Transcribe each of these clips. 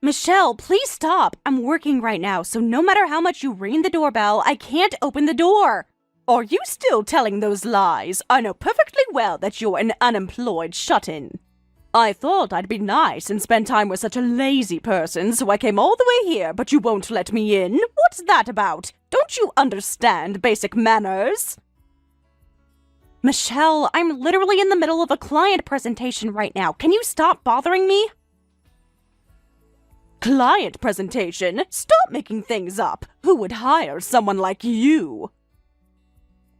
Michelle, please stop. I'm working right now, so no matter how much you ring the doorbell, I can't open the door. Are you still telling those lies? I know perfectly well that you're an unemployed shut-in. I thought I'd be nice and spend time with such a lazy person, so I came all the way here, but you won't let me in? What's that about? Don't you understand basic manners? Michelle, I'm literally in the middle of a client presentation right now. Can you stop bothering me? Client presentation? Stop making things up. Who would hire someone like you?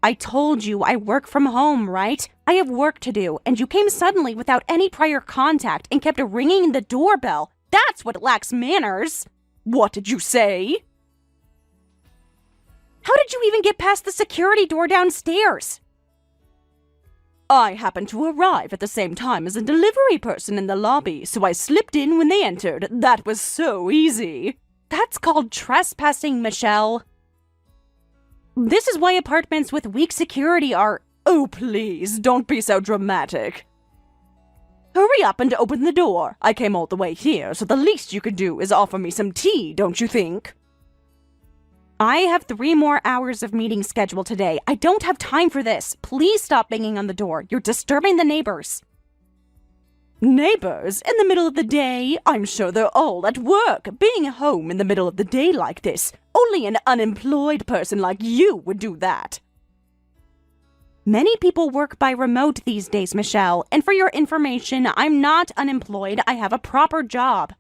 I told you I work from home, right? I have work to do, and you came suddenly without any prior contact and kept ringing the doorbell. That's what lacks manners. What did you say? How did you even get past the security door downstairs? I happened to arrive at the same time as a delivery person in the lobby, so I slipped in when they entered. That was so easy. That's called trespassing, Michelle. This is why apartments with weak security are— Oh, please, don't be so dramatic. Hurry up and open the door. I came all the way here, so the least you could do is offer me some tea, don't you think? I have 3 more hours of meeting scheduled today. I don't have time for this. Please stop banging on the door. You're disturbing the neighbors. Neighbors? In the middle of the day? I'm sure they're all at work. Being home in the middle of the day like this, only an unemployed person like you would do that. Many people work by remote these days, Michelle, and for your information, I'm not unemployed. I have a proper job.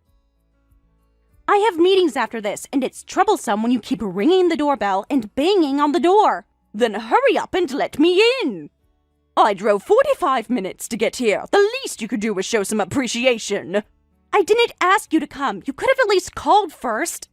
I have meetings after this, and it's troublesome when you keep ringing the doorbell and banging on the door. Then hurry up and let me in. I drove 45 minutes to get here. The least you could do was show some appreciation. I didn't ask you to come. You could have at least called first.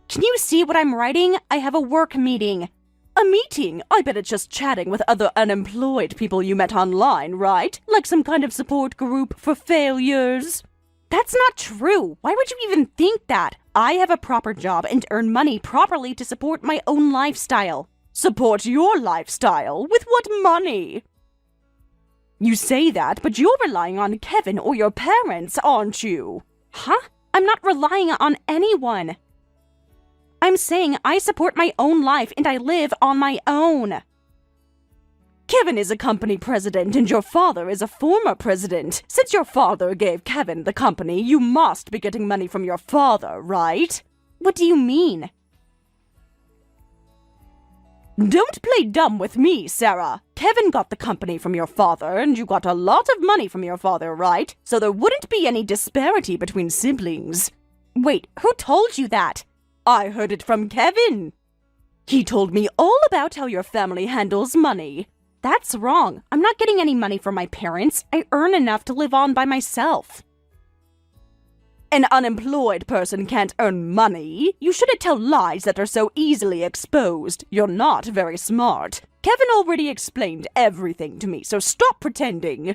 Can you see what I'm writing? I have a work meeting. A meeting? I bet it's just chatting with other unemployed people you met online, right? Like some kind of support group for failures. That's not true. Why would you even think that? I have a proper job and earn money properly to support my own lifestyle. Support your lifestyle? With what money? You say that, but you're relying on Kevin or your parents, aren't you? Huh? I'm not relying on anyone. I'm saying I support my own life and I live on my own. Kevin is a company president and your father is a former president. Since your father gave Kevin the company, you must be getting money from your father, right? What do you mean? Don't play dumb with me, Sarah. Kevin got the company from your father and you got a lot of money from your father, right? So there wouldn't be any disparity between siblings. Wait, who told you that? I heard it from Kevin. He told me all about how your family handles money. That's wrong. I'm not getting any money from my parents. I earn enough to live on by myself. An unemployed person can't earn money. You shouldn't tell lies that are so easily exposed. You're not very smart. Kevin already explained everything to me, so stop pretending.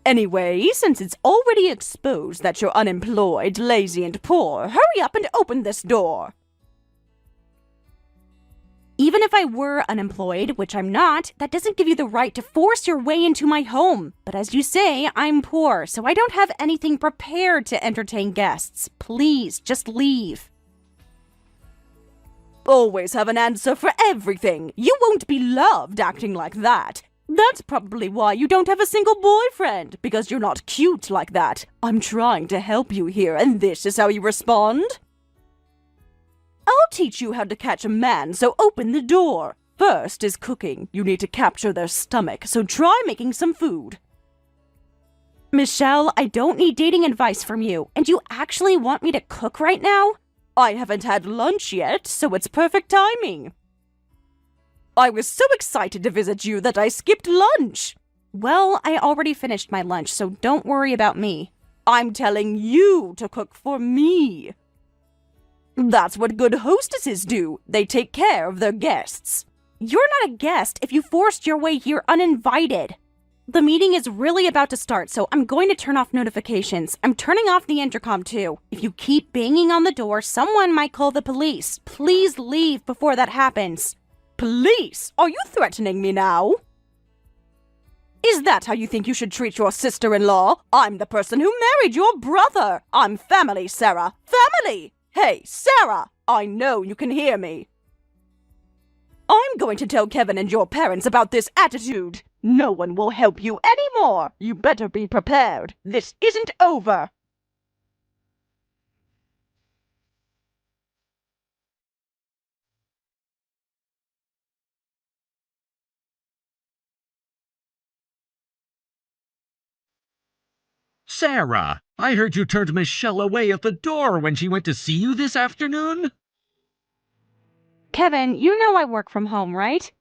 Anyway, since it's already exposed that you're unemployed, lazy, and poor, hurry up and open this door. Even if I were unemployed, which I'm not, that doesn't give you the right to force your way into my home. But as you say, I'm poor, so I don't have anything prepared to entertain guests. Please, just leave. Always have an answer for everything. You won't be loved acting like that. That's probably why you don't have a single boyfriend, because you're not cute like that. I'm trying to help you here, and this is how you respond? I'll teach you how to catch a man, so open the door. First is cooking. You need to capture their stomach, so try making some food. Michelle, I don't need dating advice from you, and you actually want me to cook right now? I haven't had lunch yet, so it's perfect timing. I was so excited to visit you that I skipped lunch. Well, I already finished my lunch, so don't worry about me. I'm telling you to cook for me. That's what good hostesses do. They take care of their guests. You're not a guest if you forced your way here uninvited. The meeting is really about to start, so I'm going to turn off notifications. I'm turning off the intercom too. If you keep banging on the door, someone might call the police. Please leave before that happens. Police? Are you threatening me now? Is that how you think you should treat your sister-in-law? I'm the person who married your brother. I'm family, Sarah. Family! Hey, Sarah! I know you can hear me. I'm going to tell Kevin and your parents about this attitude. No one will help you anymore. You better be prepared. This isn't over. Sarah, I heard you turned Michelle away at the door when she went to see you this afternoon? Kevin, you know I work from home, right?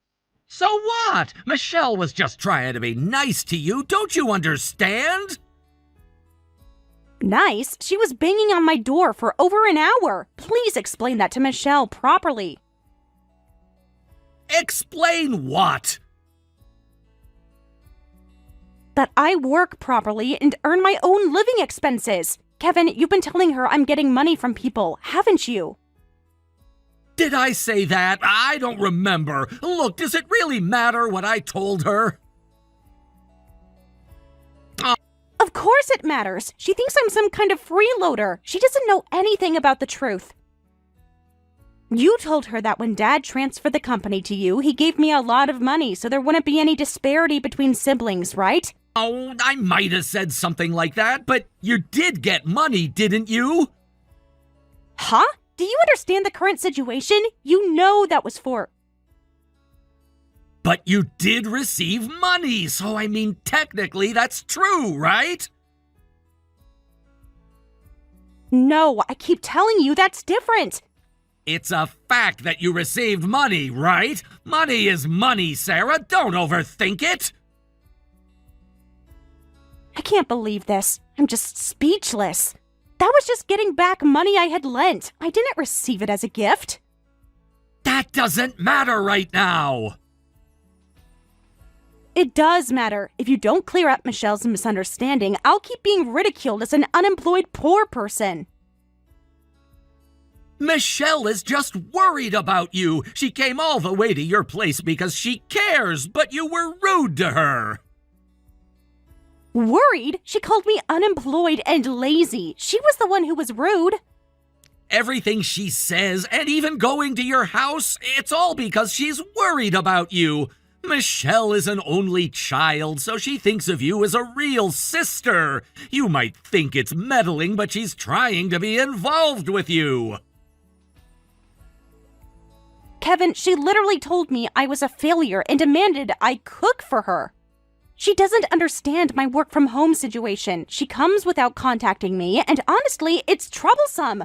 So what? Michelle was just trying to be nice to you, don't you understand? Nice? She was banging on my door for over an hour. Please explain that to Michelle properly. Explain what? That I work properly and earn my own living expenses. Kevin, you've been telling her I'm getting money from people, haven't you? Did I say that? I don't remember. Look, does it really matter what I told her? Of course it matters. She thinks I'm some kind of freeloader. She doesn't know anything about the truth. You told her that when Dad transferred the company to you, he gave me a lot of money so there wouldn't be any disparity between siblings, right? Oh, I might have said something like that, but you did get money, didn't you? Huh? Do you understand the current situation? You know that was for... But you did receive money, so I mean, technically that's true, right? No, I keep telling you that's different. It's a fact that you received money, right? Money is money, Sarah. Don't overthink it. I can't believe this. I'm just speechless. That was just getting back money I had lent. I didn't receive it as a gift. That doesn't matter right now. It does matter. If you don't clear up Michelle's misunderstanding, I'll keep being ridiculed as an unemployed poor person. Michelle is just worried about you. She came all the way to your place because she cares, but you were rude to her. Worried? She called me unemployed and lazy. She was the one who was rude. Everything she says, and even going to your house, it's all because she's worried about you. Michelle is an only child, so she thinks of you as a real sister. You might think it's meddling, but she's trying to be involved with you. Kevin, she literally told me I was a failure and demanded I cook for her. She doesn't understand my work-from-home situation. She comes without contacting me, and honestly, it's troublesome.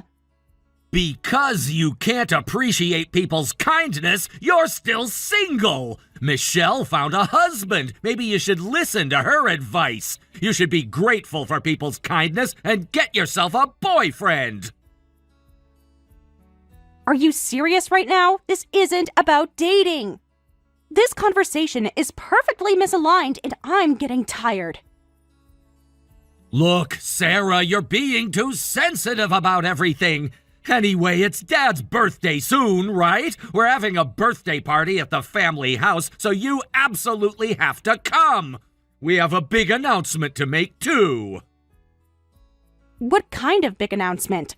Because you can't appreciate people's kindness, you're still single. Michelle found a husband. Maybe you should listen to her advice. You should be grateful for people's kindness and get yourself a boyfriend. Are you serious right now? This isn't about dating. This conversation is perfectly misaligned and I'm getting tired. Look, Sarah, you're being too sensitive about everything. Anyway, it's Dad's birthday soon, right? We're having a birthday party at the family house, so you absolutely have to come. We have a big announcement to make, too. What kind of big announcement?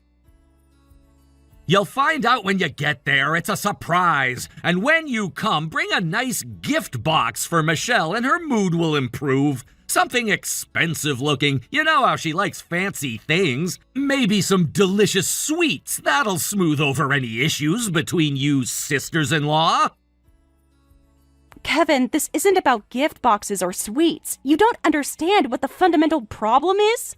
You'll find out when you get there. It's a surprise. And when you come, bring a nice gift box for Michelle and her mood will improve. Something expensive looking. You know how she likes fancy things. Maybe some delicious sweets. That'll smooth over any issues between you sisters-in-law. Kevin, this isn't about gift boxes or sweets. You don't understand what the fundamental problem is?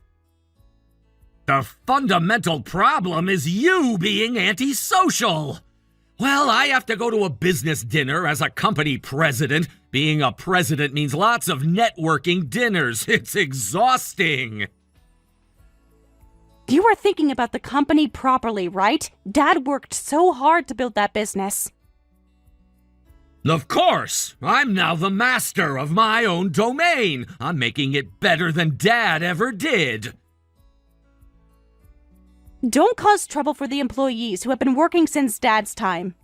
The fundamental problem is you being antisocial. Well, I have to go to a business dinner as a company president. Being a president means lots of networking dinners. It's exhausting. You are thinking about the company properly, right? Dad worked so hard to build that business. Of course. I'm now the master of my own domain. I'm making it better than Dad ever did. Don't cause trouble for the employees who have been working since Dad's time.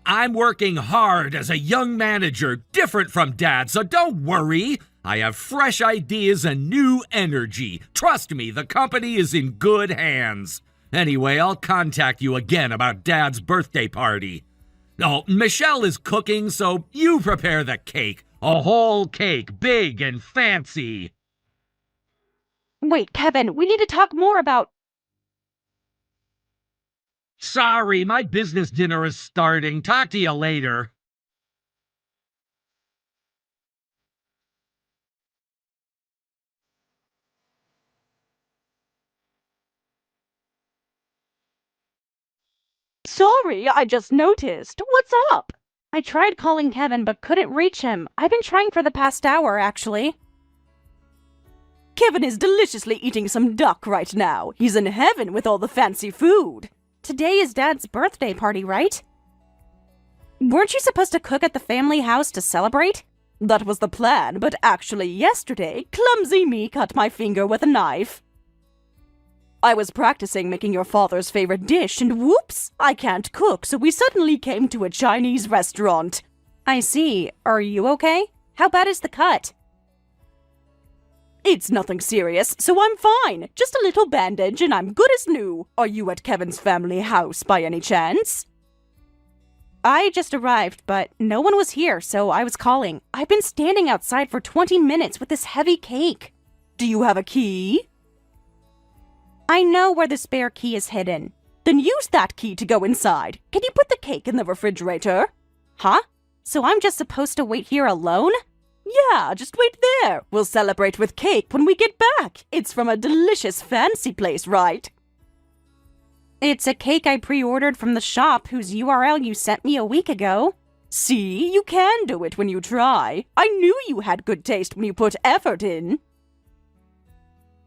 I'm working hard as a young manager, different from Dad, so don't worry. I have fresh ideas and new energy. Trust me, the company is in good hands. Anyway, I'll contact you again about Dad's birthday party. Oh, Michelle is cooking, so you prepare the cake. A whole cake, big and fancy. Wait, Kevin, we need to talk more about... Sorry, my business dinner is starting. Talk to you later. Sorry, I just noticed. What's up? I tried calling Kevin but couldn't reach him. I've been trying for the past hour, actually. Kevin is deliciously eating some duck right now. He's in heaven with all the fancy food. Today is Dad's birthday party, right? Weren't you supposed to cook at the family house to celebrate? That was the plan, but actually yesterday, clumsy me cut my finger with a knife. I was practicing making your father's favorite dish, and whoops, I can't cook, so we suddenly came to a Chinese restaurant. I see. Are you okay? How bad is the cut? It's nothing serious, so I'm fine. Just a little bandage, and I'm good as new. Are you at Kevin's family house by any chance? I just arrived, but no one was here, so I was calling. I've been standing outside for 20 minutes with this heavy cake. Do you have a key? I know where the spare key is hidden. Then use that key to go inside. Can you put the cake in the refrigerator? Huh? So I'm just supposed to wait here alone? Yeah, just wait there. We'll celebrate with cake when we get back. It's from a delicious fancy place, right? It's a cake I pre-ordered from the shop whose URL you sent me a week ago. See, you can do it when you try. I knew you had good taste when you put effort in.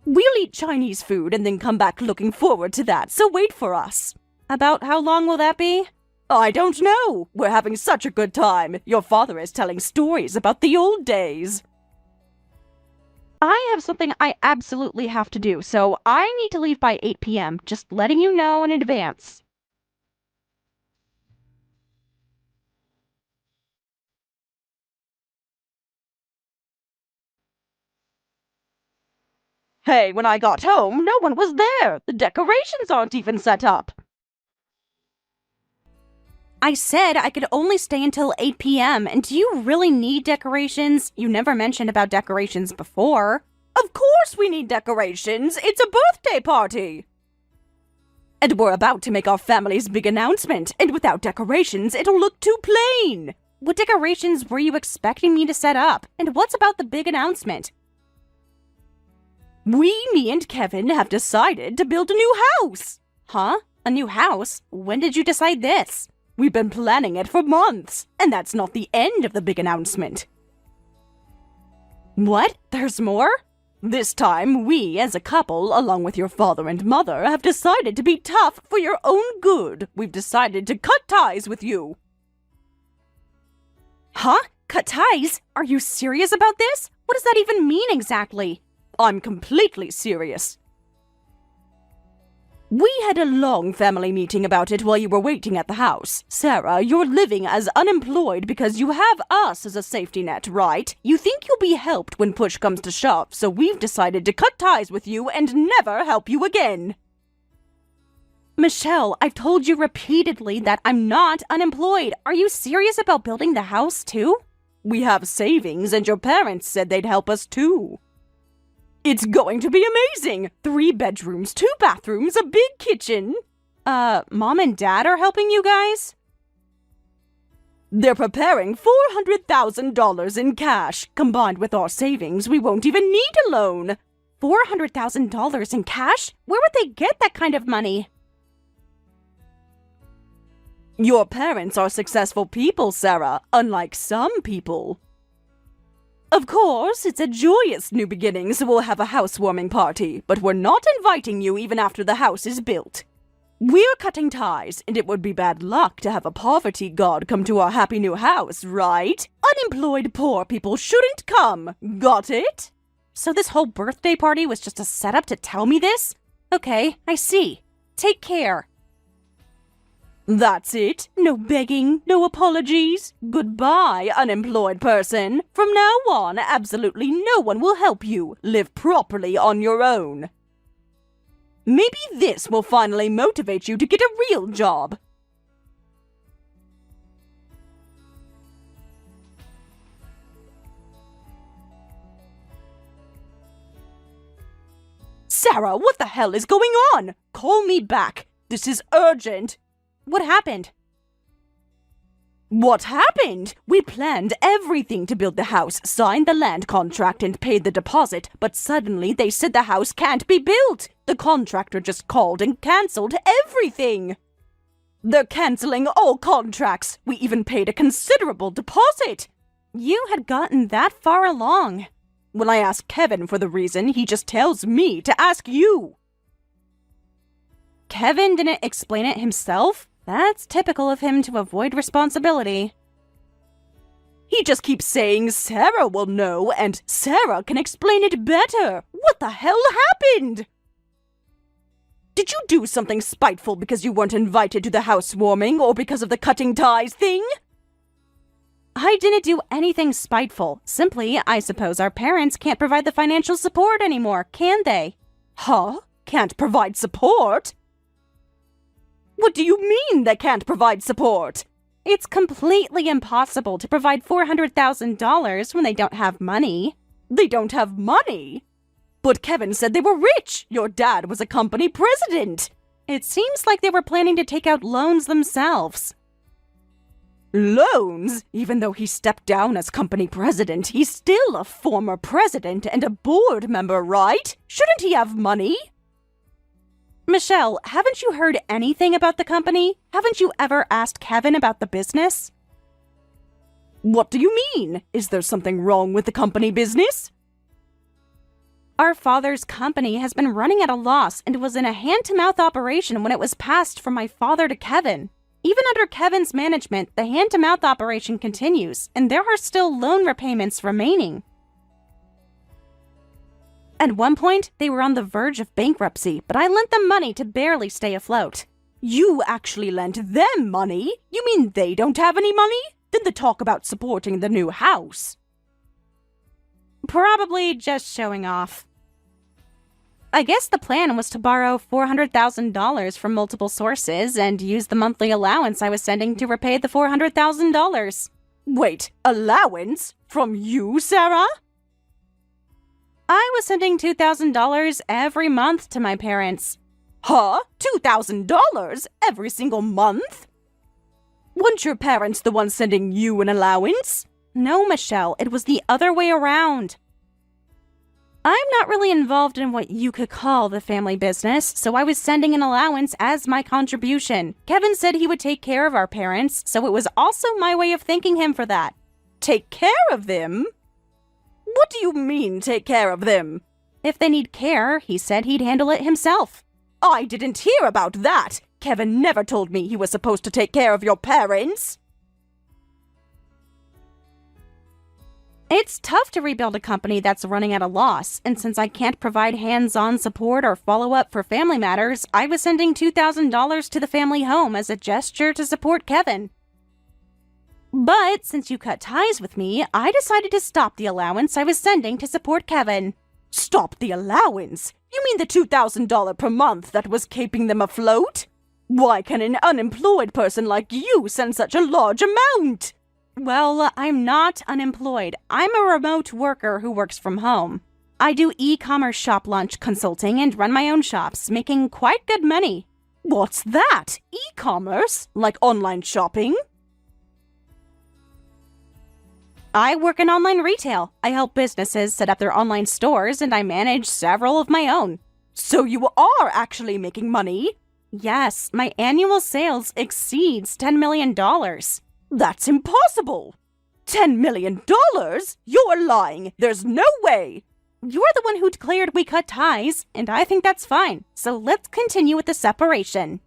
We'll eat Chinese food and then come back looking forward to that, so wait for us. About how long will that be? I don't know. We're having such a good time. Your father is telling stories about the old days. I have something I absolutely have to do, so I need to leave by 8 p.m., just letting you know in advance. Hey, when I got home, no one was there. The decorations aren't even set up. I said I could only stay until 8 p.m., and do you really need decorations? You never mentioned about decorations before. Of course we need decorations! It's a birthday party! And we're about to make our family's big announcement, and without decorations, it'll look too plain! What decorations were you expecting me to set up? And what's about the big announcement? Me and Kevin have decided to build a new house! Huh? A new house? When did you decide this? We've been planning it for months, and that's not the end of the big announcement. What? There's more? This time, we, as a couple, along with your father and mother, have decided to be tough for your own good. We've decided to cut ties with you. Huh? Cut ties? Are you serious about this? What does that even mean exactly? I'm completely serious. We had a long family meeting about it while you were waiting at the house. Sarah, you're living as unemployed because you have us as a safety net, right? You think you'll be helped when push comes to shove, so we've decided to cut ties with you and never help you again. Michelle, I've told you repeatedly that I'm not unemployed. Are you serious about building the house too? We have savings, and your parents said they'd help us too. It's going to be amazing! 3 bedrooms, 2 bathrooms, a big kitchen! Mom and Dad are helping you guys? They're preparing $400,000 in cash. Combined with our savings, we won't even need a loan. $400,000 in cash? Where would they get that kind of money? Your parents are successful people, Sarah, unlike some people. Of course, it's a joyous new beginning, so we'll have a housewarming party, but we're not inviting you even after the house is built. We're cutting ties, and it would be bad luck to have a poverty god come to our happy new house, right? Unemployed poor people shouldn't come. Got it? So this whole birthday party was just a setup to tell me this? Okay, I see. Take care. That's it. No begging, no apologies. Goodbye, unemployed person. From now on, absolutely no one will help you. Live properly on your own. Maybe this will finally motivate you to get a real job. Sarah, what the hell is going on? Call me back. This is urgent. What happened? What happened? We planned everything to build the house, signed the land contract, and paid the deposit, but suddenly they said the house can't be built. The contractor just called and cancelled everything. They're cancelling all contracts. We even paid a considerable deposit. You had gotten that far along. When I ask Kevin for the reason, he just tells me to ask you. Kevin didn't explain it himself? That's typical of him to avoid responsibility. He just keeps saying Sarah will know and Sarah can explain it better. What the hell happened? Did you do something spiteful because you weren't invited to the housewarming or because of the cutting ties thing? I didn't do anything spiteful. Simply, I suppose our parents can't provide the financial support anymore, can they? Huh? Can't provide support? What do you mean they can't provide support? It's completely impossible to provide $400,000 when they don't have money. They don't have money? But Kevin said they were rich. Your dad was a company president. It seems like they were planning to take out loans themselves. Loans? Even though he stepped down as company president, he's still a former president and a board member, right? Shouldn't he have money? Michelle, haven't you heard anything about the company? Haven't you ever asked Kevin about the business? What do you mean? Is there something wrong with the company business? Our father's company has been running at a loss and was in a hand-to-mouth operation when it was passed from my father to Kevin. Even under Kevin's management, the hand-to-mouth operation continues, and there are still loan repayments remaining. At one point, they were on the verge of bankruptcy, but I lent them money to barely stay afloat. You actually lent them money? You mean they don't have any money? Then the talk about supporting the new house. Probably just showing off. I guess the plan was to borrow $400,000 from multiple sources and use the monthly allowance I was sending to repay the $400,000. Wait, allowance? From you, Sarah? I was sending $2,000 every month to my parents. Huh? $2,000 every single month? Weren't your parents the ones sending you an allowance? No, Michelle, it was the other way around. I'm not really involved in what you could call the family business, so I was sending an allowance as my contribution. Kevin said he would take care of our parents, so it was also my way of thanking him for that. Take care of them? What do you mean, take care of them? If they need care, he said he'd handle it himself. I didn't hear about that. Kevin never told me he was supposed to take care of your parents. It's tough to rebuild a company that's running at a loss, and since I can't provide hands-on support or follow-up for family matters, I was sending $2,000 to the family home as a gesture to support Kevin. But since you cut ties with me, I decided to stop the allowance I was sending to support Kevin. Stop the allowance? You mean the $2,000 per month that was keeping them afloat? Why can an unemployed person like you send such a large amount? Well, I'm not unemployed. I'm a remote worker who works from home. I do e-commerce shop launch consulting and run my own shops, making quite good money. What's that? E-commerce? Like online shopping? I work in online retail. I help businesses set up their online stores, and I manage several of my own. So you are actually making money? Yes, my annual sales exceeds $10 million. That's impossible! $10 million? You're lying! There's no way! You're the one who declared we cut ties, and I think that's fine. So let's continue with the separation.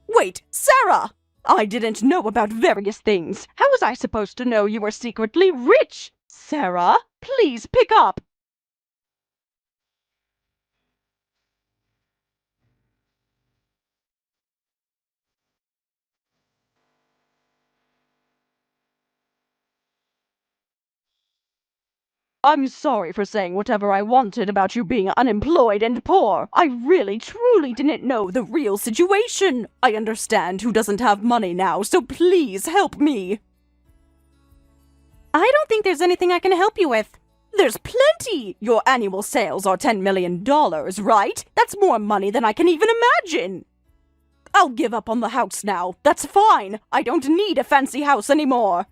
Wait, Sarah! I didn't know about various things. How was I supposed to know you were secretly rich? Sarah, please pick up. I'm sorry for saying whatever I wanted about you being unemployed and poor. I really, truly didn't know the real situation. I understand who doesn't have money now, so please help me. I don't think there's anything I can help you with. There's plenty! Your annual sales are $10 million, right? That's more money than I can even imagine. I'll give up on the house now. That's fine. I don't need a fancy house anymore.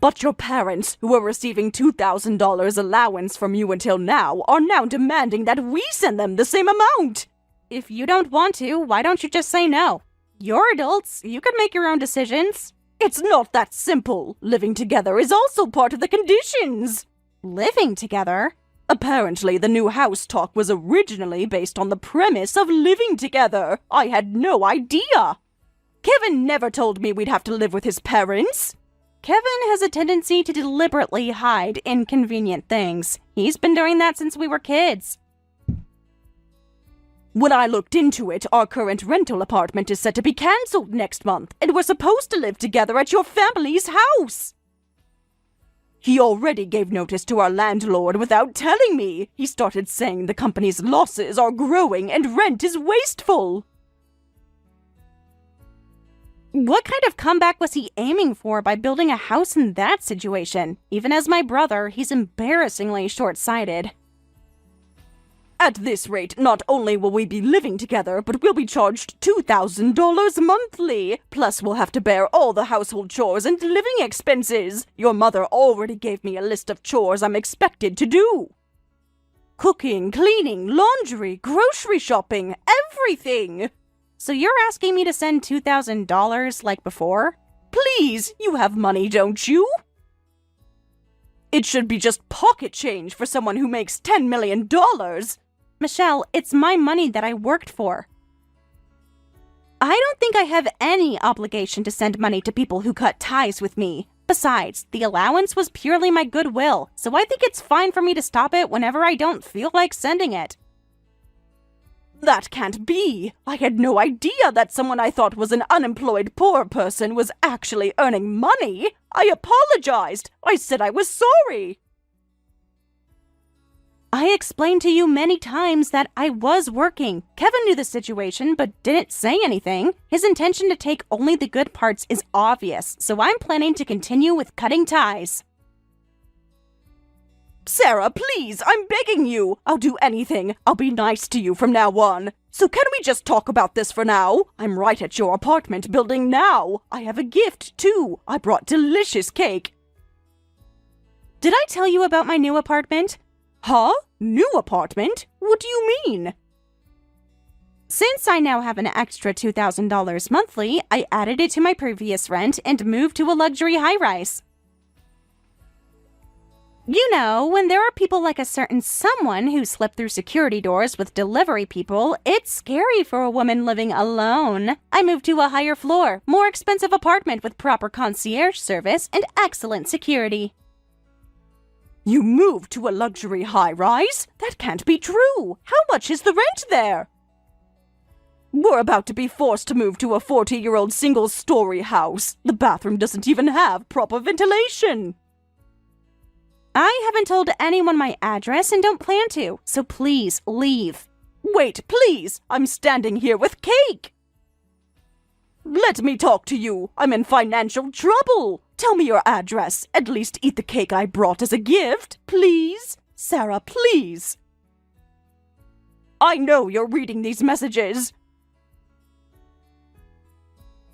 But your parents, who were receiving $2,000 allowance from you until now, are now demanding that we send them the same amount. If you don't want to, why don't you just say no? You're adults. You can make your own decisions. It's not that simple. Living together is also part of the conditions. Living together? Apparently, the new house talk was originally based on the premise of living together. I had no idea. Kevin never told me we'd have to live with his parents. Kevin has a tendency to deliberately hide inconvenient things. He's been doing that since we were kids. When I looked into it, our current rental apartment is set to be cancelled next month, and we're supposed to live together at your family's house. He already gave notice to our landlord without telling me. He started saying the company's losses are growing and rent is wasteful. What kind of comeback was he aiming for by building a house in that situation? Even as my brother, he's embarrassingly short-sighted. At this rate, not only will we be living together, but we'll be charged $2,000 monthly. Plus, we'll have to bear all the household chores and living expenses. Your mother already gave me a list of chores I'm expected to do. Cooking, cleaning, laundry, grocery shopping, everything. So you're asking me to send $2,000 like before? Please, you have money, don't you? It should be just pocket change for someone who makes $10 million. Michelle, it's my money that I worked for. I don't think I have any obligation to send money to people who cut ties with me. Besides, the allowance was purely my goodwill, so I think it's fine for me to stop it whenever I don't feel like sending it. That can't be. I had no idea that someone I thought was an unemployed poor person was actually earning money. I apologized. I said I was sorry. I explained to you many times that I was working. Kevin knew the situation, but didn't say anything. His intention to take only the good parts is obvious, so I'm planning to continue with cutting ties. Sarah, please, I'm begging you. I'll do anything. I'll be nice to you from now on. So can we just talk about this for now? I'm right at your apartment building now. I have a gift, too. I brought delicious cake. Did I tell you about my new apartment? Huh? New apartment? What do you mean? Since I now have an extra $2,000 monthly, I added it to my previous rent and moved to a luxury high-rise. You know, when there are people like a certain someone who slip through security doors with delivery people, it's scary for a woman living alone. I moved to a higher floor, more expensive apartment with proper concierge service and excellent security. You moved to a luxury high-rise? That can't be true. How much is the rent there? We're about to be forced to move to a 40-year-old single-story house. The bathroom doesn't even have proper ventilation. I haven't told anyone my address and don't plan to, so please leave. Wait, please! I'm standing here with cake! Let me talk to you. I'm in financial trouble. Tell me your address. At least eat the cake I brought as a gift, please. Sarah, please. I know you're reading these messages.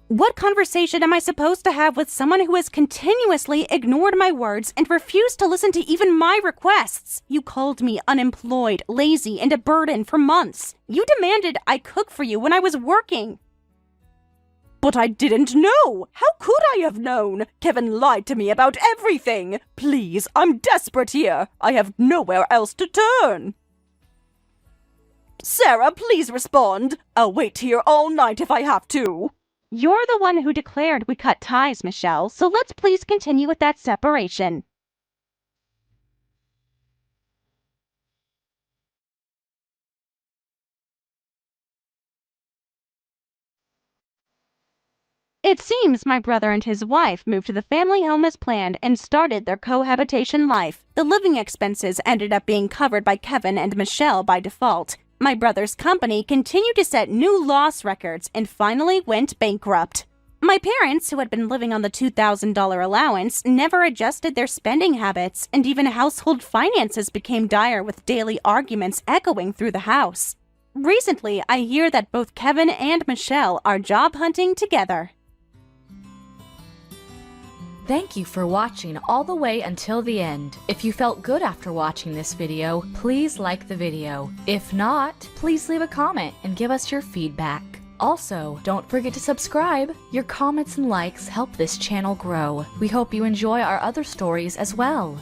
What conversation am I supposed to have with someone who has continuously ignored my words and refused to listen to even my requests? You called me unemployed, lazy, and a burden for months. You demanded I cook for you when I was working. But I didn't know. How could I have known? Kevin lied to me about everything. Please, I'm desperate here. I have nowhere else to turn. Sarah, please respond. I'll wait here all night if I have to. You're the one who declared we cut ties, Michelle, so let's please continue with that separation. It seems my brother and his wife moved to the family home as planned and started their cohabitation life. The living expenses ended up being covered by Kevin and Michelle by default. My brother's company continued to set new loss records and finally went bankrupt. My parents, who had been living on the $2,000 allowance, never adjusted their spending habits, and even household finances became dire with daily arguments echoing through the house. Recently, I hear that both Kevin and Michelle are job hunting together. Thank you for watching all the way until the end. If you felt good after watching this video, please like the video. If not, please leave a comment and give us your feedback. Also, don't forget to subscribe. Your comments and likes help this channel grow. We hope you enjoy our other stories as well.